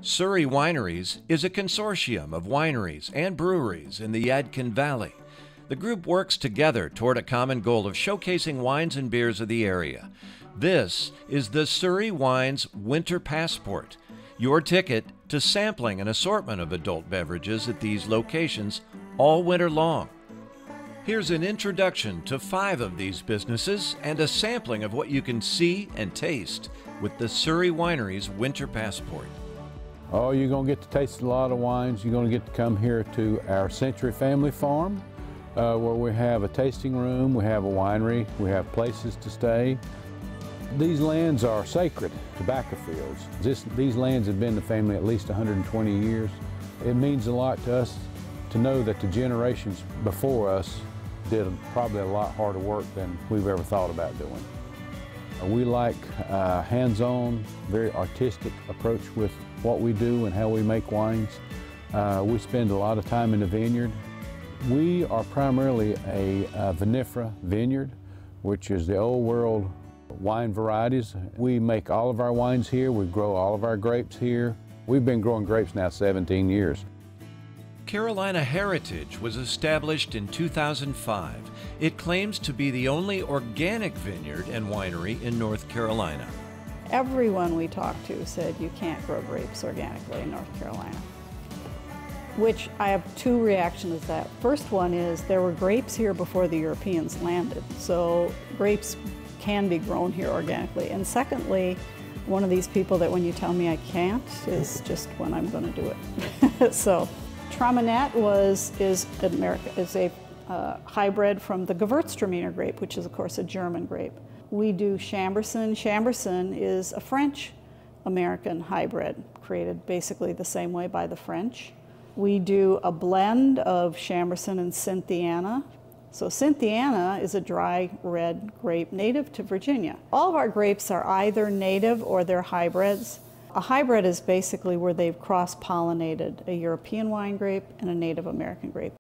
Surrey Wineries is a consortium of wineries and breweries in the Yadkin Valley. The group works together toward a common goal of showcasing wines and beers of the area. This is the Surrey Wines Winter Passport, your ticket to sampling an assortment of adult beverages at these locations all winter long. Here's an introduction to 5 of these businesses and a sampling of what you can see and taste with the Surrey Wineries Winter Passport. Oh, you're going to get to taste a lot of wines. You're going to get to come here to our Century Family Farm, where we have a tasting room, we have a winery, we have places to stay. These lands are sacred tobacco fields. These lands have been in the family at least 120 years. It means a lot to us to know that the generations before us did probably a lot harder work than we've ever thought about doing. We like hands-on, very artistic approach with what we do and how we make wines. We spend a lot of time in the vineyard. We are primarily a vinifera vineyard, which is the old world wine varieties. We make all of our wines here. We grow all of our grapes here. We've been growing grapes now 17 years. Carolina Heritage was established in 2005. It claims to be the only organic vineyard and winery in North Carolina. Everyone we talked to said you can't grow grapes organically in North Carolina, which I have 2 reactions to that. First one is there were grapes here before the Europeans landed, so grapes can be grown here organically. And secondly, one of these people that when you tell me I can't is just when I'm going to do it. So Traminette is a hybrid from the Gewürztraminer grape, which is of course a German grape. We do Chambourcin. Chambourcin is a French-American hybrid, created basically the same way by the French. We do a blend of Chambourcin and Cynthiana. So Cynthiana is a dry red grape native to Virginia. All of our grapes are either native or they're hybrids. A hybrid is basically where they've cross-pollinated a European wine grape and a Native American grape.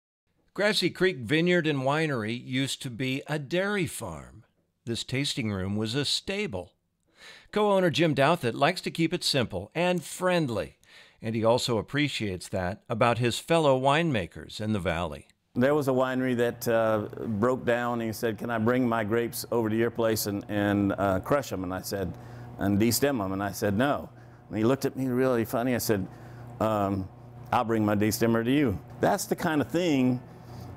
Grassy Creek Vineyard and Winery used to be a dairy farm. This tasting room was a stable. Co-owner Jim Douthit likes to keep it simple and friendly, and he also appreciates that about his fellow winemakers in the valley. There was a winery that broke down and he said, "Can I bring my grapes over to your place and crush them?" And I said, "And destem them?" And I said, "No." And he looked at me really funny. I said, "I'll bring my destemmer to you." That's the kind of thing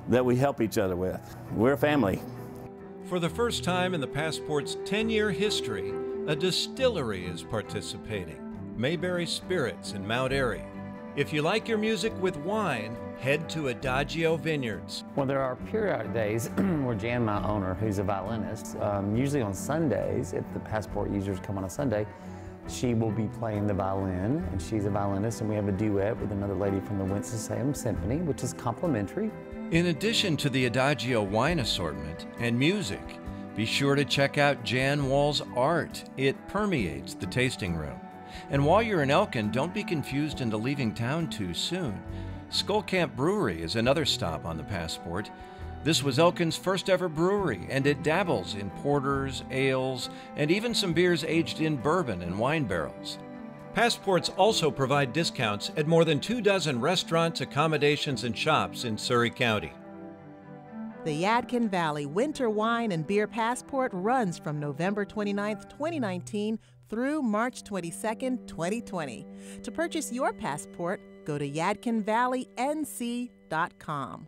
that we help each other with. We're a family. For the first time in the Passport's 10-year history, a distillery is participating, Mayberry Spirits in Mount Airy. If you like your music with wine, head to Adagio Vineyards. Well, there are periodic days where Jan, my owner, who's a violinist, usually on Sundays, if the Passport users come on a Sunday, she will be playing the violin, and she's a violinist, and we have a duet with another lady from the Winston-Salem Symphony, which is complimentary. In addition to the Adagio wine assortment and music, be sure to check out Jan Wall's art. It permeates the tasting room. And while you're in Elkin, don't be confused into leaving town too soon. Skullcamp Brewery is another stop on the Passport. This was Elkin's first ever brewery, and it dabbles in porters, ales, and even some beers aged in bourbon and wine barrels. Passports also provide discounts at more than 24 restaurants, accommodations, and shops in Surrey County. The Yadkin Valley Winter Wine and Beer Passport runs from November 29, 2019 through March 22, 2020. To purchase your passport, go to yadkinvalleync.com.